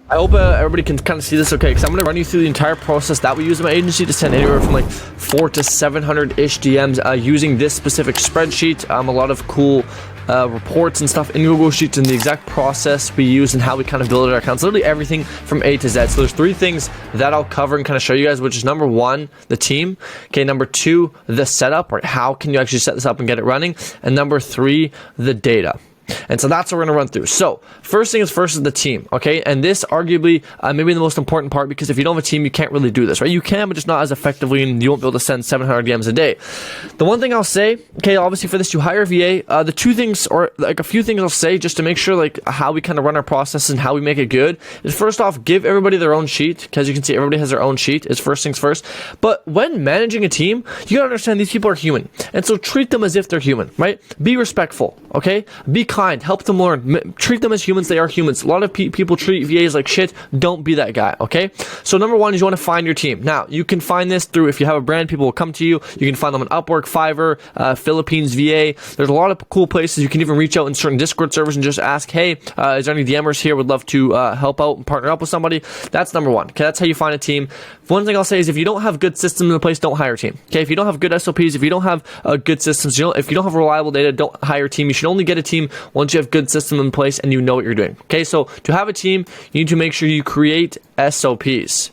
I hope everybody can kind of see this okay, because I'm going to run you through the entire process that we use in my agency to send anywhere from like 400 to 700-ish DMs using this specific spreadsheet. A lot of cool reports and stuff in Google Sheets, and the exact process we use and how we kind of build our accounts, literally everything from A to Z. So there's 3 things that I'll cover and kind of show you guys, which is number 1, the team. Okay, number 2, the setup, right? How can you actually set this up and get it running? And number 3, the data. And so that's what we're going to run through. So first thing is first is the team, okay? And this arguably maybe the most important part, because if you don't have a team, you can't really do this, right? You can, but just not as effectively, and you won't be able to send 700 DMs a day. The one thing I'll say, okay, obviously for this, you hire a VA. The 2 things, or like a few things I'll say just to make sure like how we kind of run our process and how we make it good, is first off, give everybody their own sheet, because you can see everybody has their own sheet, is first things first. But when managing a team, you gotta understand these people are human. And so treat them as if they're human, right? Be respectful, okay? Be kind, help them learn, treat them as humans. They are humans. A lot of people treat VAs like shit. Don't be that guy, okay? So number 1 is you want to find your team. Now, you can find this through, if you have a brand, people will come to you. You can find them on Upwork, Fiverr, Philippines VA. There's a lot of cool places. You can even reach out in certain Discord servers and just ask, hey, is there any DMers here? Would love to help out and partner up with somebody. That's number 1. Okay, that's how you find a team. One thing I'll say is if you don't have good systems in place, don't hire a team. Okay, if you don't have good SOPs, if you don't have good systems, if you don't have reliable data, don't hire a team. You should only get a team once you have good system in place and you know what you're doing. Okay, so to have a team, you need to make sure you create SOPs.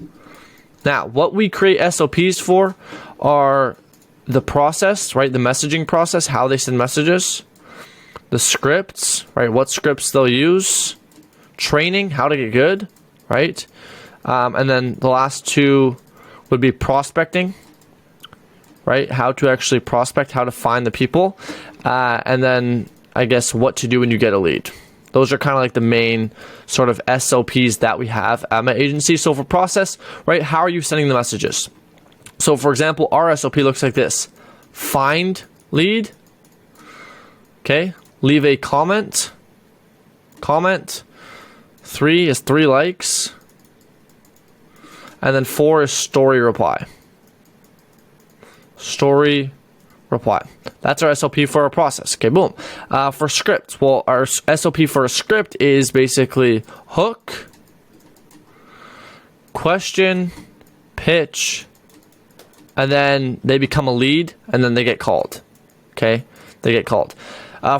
Now, what we create SOPs for are the process, right? The messaging process, how they send messages, the scripts, right? What scripts they'll use, training, how to get good, right? And then the last 2 would be prospecting, right? How to actually prospect, how to find the people, and then I guess what to do when you get a lead. Those are kind of like the main sort of SOPs that we have at my agency. So for process, right, how are you sending the messages? So for example, our SOP looks like this. Find lead. Okay. Leave a comment. 3 is 3 likes. And then 4 is story reply. Story reply. That's our SOP for our process. Okay, boom. For scripts, well, our SOP for a script is basically hook, question, pitch, and then they become a lead, and then they get called. Okay, they get called.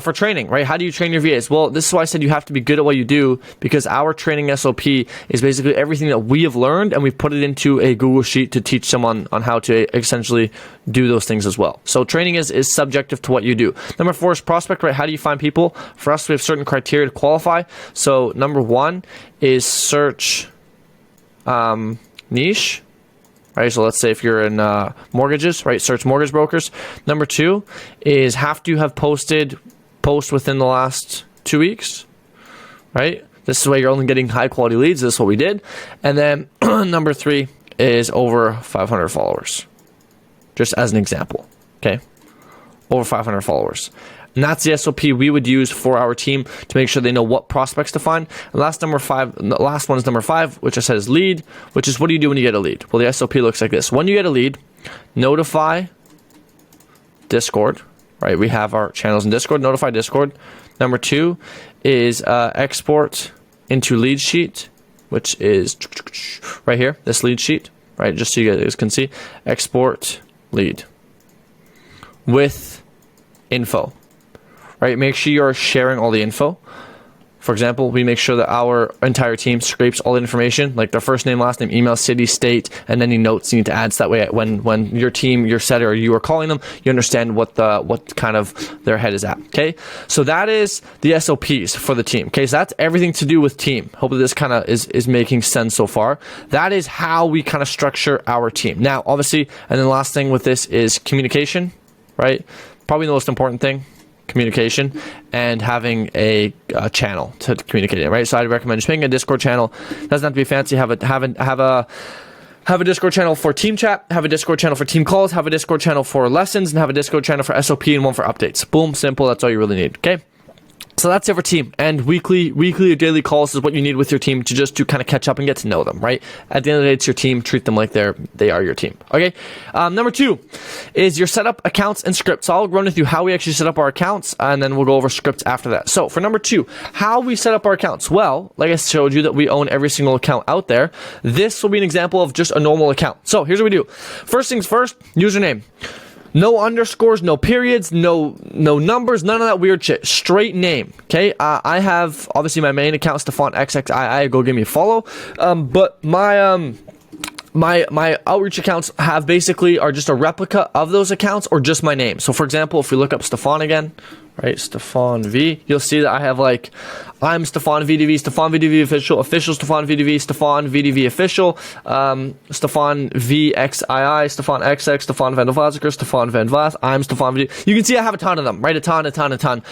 For training, right? How do you train your VAs? Well, this is why I said you have to be good at what you do, because our training SOP is basically everything that we have learned, and we've put it into a Google Sheet to teach someone on how to essentially do those things as well. So training is subjective to what you do. Number 4 is prospect, right? How do you find people? For us, we have certain criteria to qualify. So number 1 is search niche. Right, so let's say if you're in mortgages, right, search mortgage brokers. Number 2 is have to have posted post within the last 2 weeks, right? This is why you're only getting high quality leads. This is what we did. And then number 3 is over 500 followers, just as an example, okay? Over 500 followers. And that's the SOP we would use for our team to make sure they know what prospects to find. And the last one is number 5, which I said is lead, which is what do you do when you get a lead? Well, the SOP looks like this. When you get a lead, notify Discord, right? We have our channels in Discord, notify Discord. Number 2 is export into lead sheet, which is right here, this lead sheet, right? Just so you guys can see, export lead with info. Right, make sure you're sharing all the info. For example, we make sure that our entire team scrapes all the information, like their first name, last name, email, city, state, and any notes you need to add. So that way, when your team, your setter, or you are calling them, you understand what kind of their head is at. Okay, so that is the SOPs for the team. Okay, so that's everything to do with team. Hopefully, this kind of is making sense so far. That is how we kind of structure our team. Now, obviously, and then the last thing with this is communication. Right, probably the most important thing. Communication and having a channel to communicate in, right? So I'd recommend just making a Discord channel. Doesn't have to be fancy. Have a Discord channel for team chat, have a Discord channel for team calls, have a Discord channel for lessons, and have a Discord channel for SOP and one for updates. Boom, simple. That's all you really need. Okay. So that's it for team, and weekly or daily calls is what you need with your team to kind of catch up and get to know them, right? At the end of the day, it's your team. Treat them like they are your team. Okay. Number 2 is your setup accounts and scripts. So I'll run with you how we actually set up our accounts, and then we'll go over scripts after that. So for number 2, how we set up our accounts. Well, like I showed you that we own every single account out there. This will be an example of just a normal account. So here's what we do. First things first, username. No underscores, no periods, no numbers, none of that weird shit. Straight name, okay? I have, obviously, my main account, StefanXXII. Go give me a follow. But my outreach accounts are just a replica of those accounts or just my name. So, for example, if we look up Stefan again, right, Stefan V, you'll see that I have I'm Stefan VDV, Stefan VDV official Stefan VDV, Stefan VDV official, Stefan VXII, Stefan XX, Stefan Van Vaziker, Stefan Van Vath, I'm Stefan VDV. You can see I have a ton of them, right? A ton.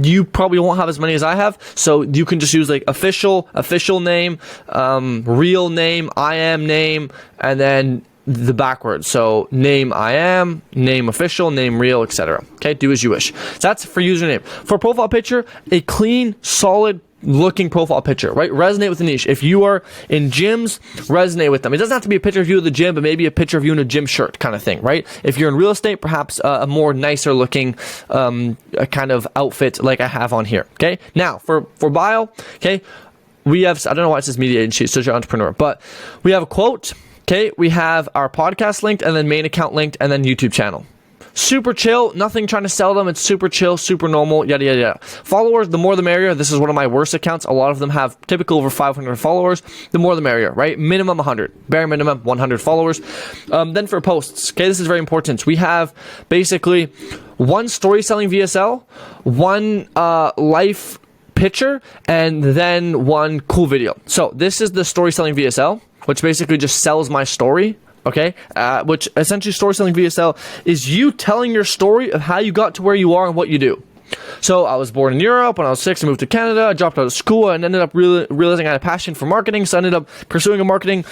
You probably won't have as many as I have, so you can just use official name, real name, I am name, and then the backwards. So name I am, name official, name real, etc. Okay, do as you wish. So that's for username. For profile picture, a clean, solid looking profile picture, right? Resonate with the niche. If you are in gyms, resonate with them. It doesn't have to be a picture of you at the gym, but maybe a picture of you in a gym shirt kind of thing, right? If you're in real estate, perhaps a more nicer looking kind of outfit like I have on here. Okay, now for bio, okay, we have, I don't know why it says media agency, social entrepreneur, but we have a quote. Okay, we have our podcast linked, and then main account linked, and then YouTube channel. Super chill, nothing trying to sell them. It's super chill, super normal, yada, yada, yada. Followers, the more the merrier. This is one of my worst accounts. A lot of them have typically over 500 followers. The more the merrier, right? Minimum 100. Bare minimum 100 followers. Then for posts, okay, this is very important. We have basically one story selling VSL, one life picture, and then one cool video. So this is the story selling VSL, which basically just sells my story, okay? Which essentially story selling VSL is you telling your story of how you got to where you are and what you do. So I was born in Europe. When I was 6, I moved to Canada. I dropped out of school and ended up realizing I had a passion for marketing. So I ended up pursuing a marketing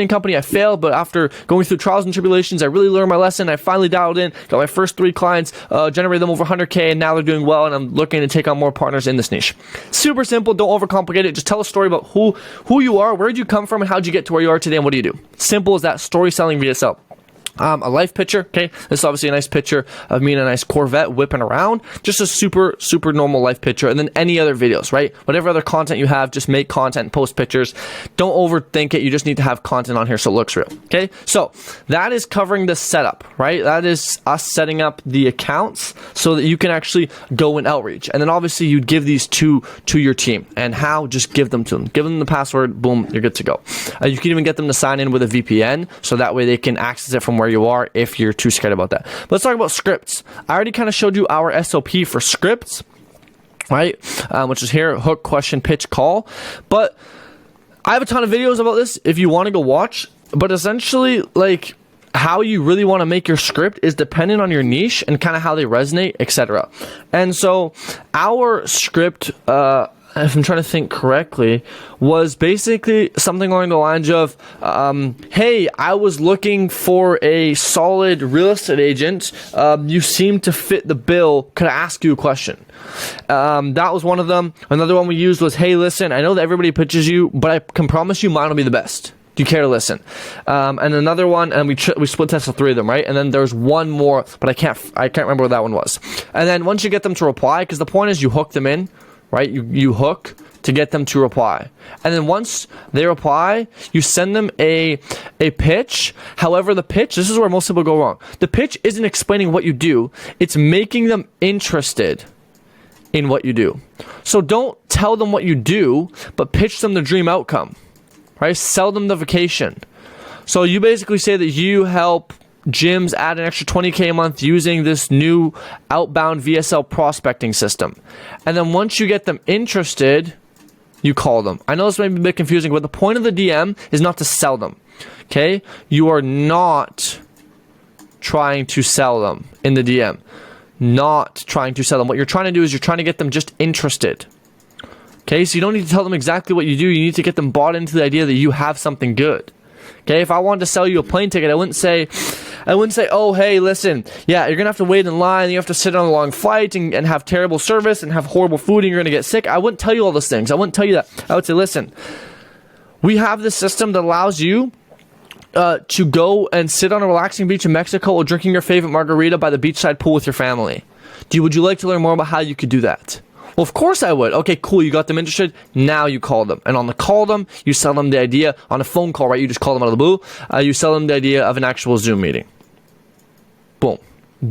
company. I failed, but after going through trials and tribulations, I really learned my lesson. I finally dialed in, got my first 3 clients, generated them over 100K, and now they're doing well, and I'm looking to take on more partners in this niche. Super simple. Don't overcomplicate it. Just tell a story about who you are, where did you come from, and how'd you get to where you are today, and what do you do? Simple as that. Story selling VSL. A life picture, okay? This is obviously a nice picture of me in a nice Corvette whipping around. Just a super, super normal life picture. And then any other videos, right? Whatever other content you have, just make content and post pictures. Don't overthink it. You just need to have content on here so it looks real, okay? So that is covering the setup, right? That is us setting up the accounts so that you can actually go and outreach. And then obviously you'd give these to your team. And how? Just give them to them. Give them the password. Boom, you're good to go. You can even get them to sign in with a VPN so that way they can access it from where you are if you're too scared about that. But let's talk about scripts. I already kind of showed you our SOP for scripts, right? Which is here, hook, question, pitch, call. But I have a ton of videos about this if you want to go watch. But essentially, like, how you really want to make your script is dependent on your niche and kind of how they resonate, etc. And so our script, if I'm trying to think correctly, was basically something along the lines of, hey, I was looking for a solid real estate agent. You seem to fit the bill. Could I ask you a question? That was one of them. Another one we used was, hey, listen, I know that everybody pitches you, but I can promise you mine will be the best. Do you care to listen? And another one, and we split tested 3 of them, right? And then there's one more, but I can't remember what that one was. And then once you get them to reply, because the point is you hook them in, right? You hook to get them to reply. And then once they reply, you send them a pitch. However, the pitch, this is where most people go wrong. The pitch isn't explaining what you do. It's making them interested in what you do. So don't tell them what you do, but pitch them the dream outcome, right? Sell them the vacation. So you basically say that you help gyms add an extra 20K a month using this new outbound VSL prospecting system. And then once you get them interested, you call them. I know this may be a bit confusing, but the point of the DM is not to sell them. Okay? You are not trying to sell them in the DM. Not trying to sell them. What you're trying to do is you're trying to get them just interested. Okay? So you don't need to tell them exactly what you do. You need to get them bought into the idea that you have something good. Okay, if I wanted to sell you a plane ticket, I wouldn't say, I wouldn't say, oh, hey, listen, yeah, you're going to have to wait in line, you have to sit on a long flight and have terrible service and have horrible food and you're going to get sick. I wouldn't tell you all those things. I wouldn't tell you that. I would say, listen, we have this system that allows you to go and sit on a relaxing beach in Mexico while drinking your favorite margarita by the beachside pool with your family. Would you like to learn more about how you could do that? Well, of course I would. Okay, cool. You got them interested. Now you call them. And on the call them, you sell them the idea. On a phone call, right? You just call them out of the blue. You sell them the idea of an actual Zoom meeting. Boom.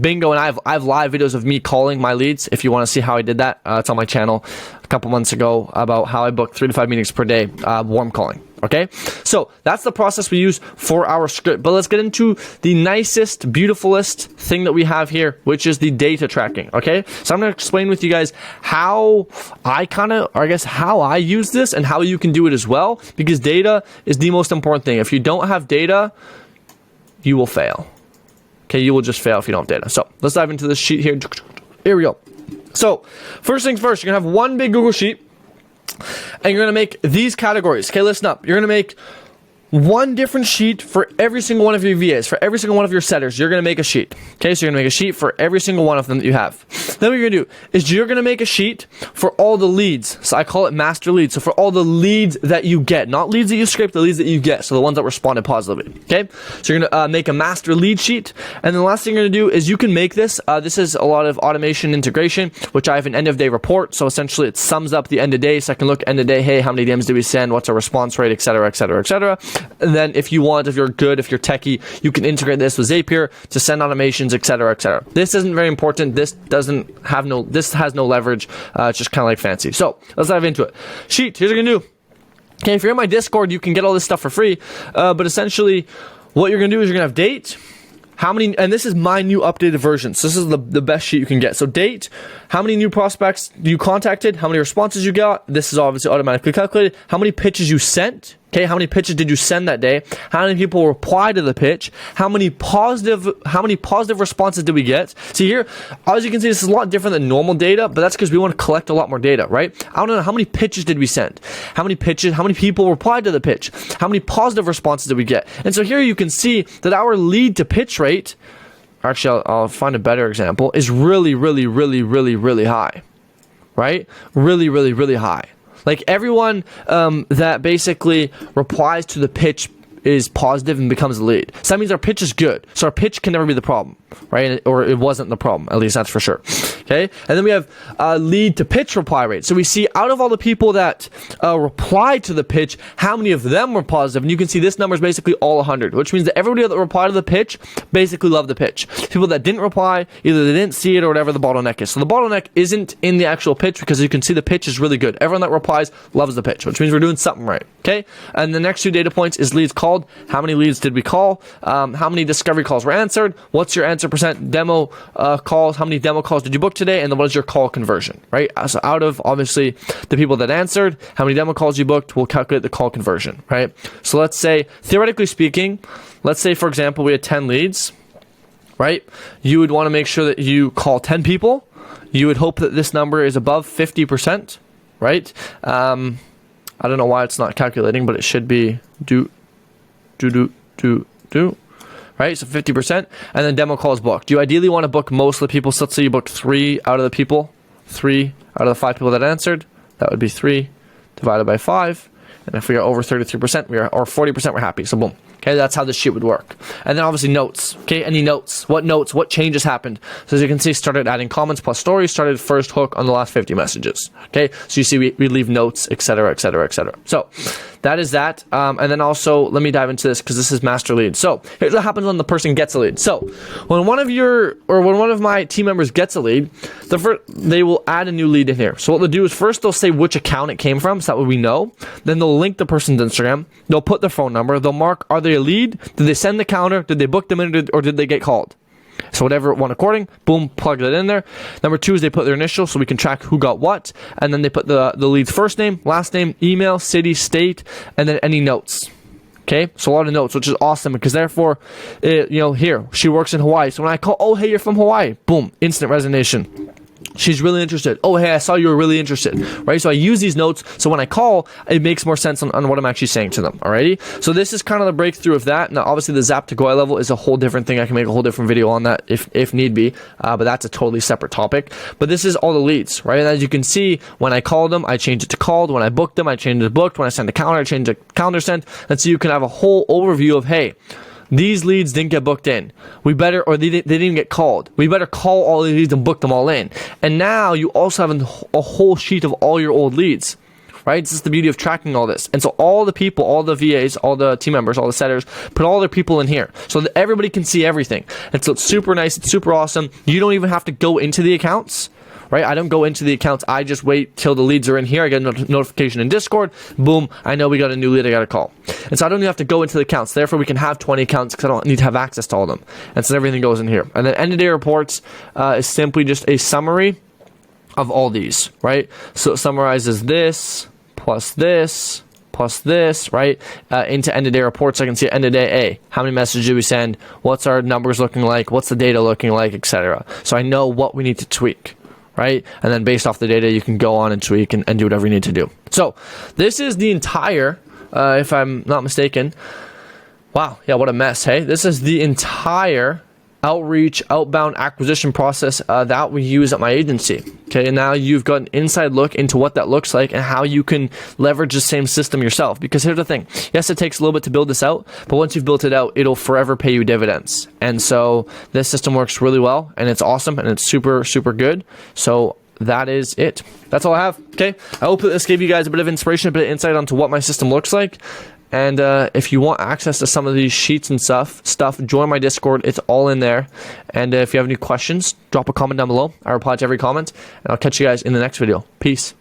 Bingo. And I have live videos of me calling my leads. If you want to see how I did that, it's on my channel a couple months ago about how I booked 3 to 5 meetings per day, warm calling. Okay, so that's the process we use for our script. But let's get into the nicest, beautifulest thing that we have here, which is the data tracking. Okay, so I'm going to explain with you guys how how I use this and how you can do it as well, because data is the most important thing. If you don't have data, you will fail. Okay, you will just fail if you don't have data. So let's dive into this sheet here. Here we go. So first things first, you're going to have one big Google Sheet. And you're going to make these categories. Okay, listen up. You're going to make one different sheet for every single one of your VAs, for every single one of your setters. You're going to make a sheet. Okay, so you're going to make a sheet for every single one of them that you have. Then what you're going to do is you're going to make a sheet for all the leads. So I call it master leads. So for all the leads that you get, not leads that you scrape, the leads that you get. So the ones that responded positively. Okay, so you're going to make a master lead sheet. And then the last thing you're going to do is you can make this. This is a lot of automation integration, which I have an end of day report. So essentially it sums up the end of day. So I can look end of day. Hey, how many DMs did we send? What's our response rate, et cetera, et cetera, et cetera. And then if you want, if you're good, if you're techie, you can integrate this with Zapier to send automations, et cetera, et cetera. This isn't very important. This has no leverage. It's just kind of like fancy. So let's dive into it. Sheet, here's what you're going to do. Okay, if you're in my Discord, you can get all this stuff for free. But essentially, what you're going to do is you're going to have date, how many, and this is my new updated version. So this is the best sheet you can get. So date, how many new prospects you contacted, how many responses you got. This is obviously automatically calculated. How many pitches you sent. Okay, how many pitches did you send that day? How many people replied to the pitch? How many positive responses did we get? See here, as you can see, this is a lot different than normal data, but that's because we want to collect a lot more data, right? I don't know how many pitches did we send? How many people replied to the pitch? How many positive responses did we get? And so here you can see that our lead to pitch rate, actually I'll find a better example, is really, really, really, really, really high, right? Really, really, really high. Like everyone that basically replies to the pitch is positive and becomes a lead. So that means our pitch is good. So our pitch can never be the problem, right? Or it wasn't the problem, at least that's for sure. Okay, and then we have lead to pitch reply rate. So we see out of all the people that replied to the pitch, how many of them were positive? And you can see this number is basically all 100, which means that everybody that replied to the pitch basically loved the pitch. People that didn't reply, either they didn't see it or whatever the bottleneck is. So the bottleneck isn't in the actual pitch because you can see the pitch is really good. Everyone that replies loves the pitch, which means we're doing something right. Okay, and the next 2 data points is leads called. How many leads did we call? How many discovery calls were answered? What's your answer percent? Demo calls. How many demo calls did you book today? And then what is your call conversion, right? So out of obviously the people that answered, how many demo calls you booked, we'll calculate the call conversion, right? So let's say, theoretically speaking, let's say for example we had 10 leads, right? You would want to make sure that you call 10 people. You would hope that this number is above 50%, right? I don't know why it's not calculating, but it should be right? So 50%, and then demo calls booked. You ideally want to book most of the people. So let's say you booked 3 out of the people, 3 out of the 5 people that answered. That would be 3 divided by 5. And if we are over 33%, or 40%, we're happy. So boom. Okay, that's how this sheet would work. And then obviously notes. Okay, any notes? What changes happened? So as you can see, started adding comments plus stories, started first hook on the last 50 messages. Okay, so you see we leave notes, etc., etc., etc. So that is that. And then also, let me dive into this because this is master lead. So here's what happens when the person gets a lead. So when one of my team members gets a lead, they will add a new lead in here. So what they'll do is first they'll say which account it came from, so that way we know. Then they'll link the person's Instagram. They'll put their phone number. They'll mark, are they a lead? Did they send the counter? Did they book them in, or did they get called? So whatever one according, boom, plug that in there. Number 2 is they put their initial so we can track who got what. And then they put the lead's first name, last name, email, city, state, and then any notes. Okay, so a lot of notes, which is awesome because therefore, here, she works in Hawaii. So when I call, oh, hey, you're from Hawaii, boom, instant resonation. She's really interested. Oh, hey, I saw you were really interested, right? So I use these notes, so when I call, it makes more sense on what I'm actually saying to them, alrighty? So this is kind of the breakthrough of that. Now, obviously, the Zap to Go level is a whole different thing. I can make a whole different video on that if need be, but that's a totally separate topic. But this is all the leads, right? And as you can see, when I called them, I changed it to called. When I booked them, I changed it to booked. When I sent a calendar, I changed it to calendar sent. And so you can have a whole overview of, hey, these leads didn't get booked in. We better, or they didn't even get called. We better call all the leads and book them all in. And now you also have a whole sheet of all your old leads, right? This is the beauty of tracking all this. And so all the people, all the VAs, all the team members, all the setters, put all their people in here so that everybody can see everything. And so it's super nice. It's super awesome. You don't even have to go into the accounts. Right? I don't go into the accounts. I just wait till the leads are in here. I get a notification in Discord. Boom. I know we got a new lead I got to call. And so I don't even have to go into the accounts. Therefore, we can have 20 accounts because I don't need to have access to all of them. And so everything goes in here. And then end of day reports is simply just a summary of all these, right? So it summarizes this, plus this, right? Into end of day reports. I can see end of day A. How many messages did we send? What's our numbers looking like? What's the data looking like, etc. So I know what we need to tweak. Right? And then based off the data, you can go on and tweak and do whatever you need to do. So this is the entire, if I'm not mistaken, wow, yeah, what a mess, hey? This is the entire outreach, outbound acquisition process that we use at my agency. Okay, and now you've got an inside look into what that looks like and how you can leverage the same system yourself. Because here's the thing, yes, it takes a little bit to build this out, but once you've built it out, it'll forever pay you dividends. And so this system works really well, and it's awesome, and it's super, super good. So that is it. That's all I have, okay? I hope that this gave you guys a bit of inspiration, a bit of insight onto what my system looks like. And if you want access to some of these sheets and stuff, join my Discord. It's all in there. And if you have any questions, drop a comment down below. I reply to every comment. And I'll catch you guys in the next video. Peace.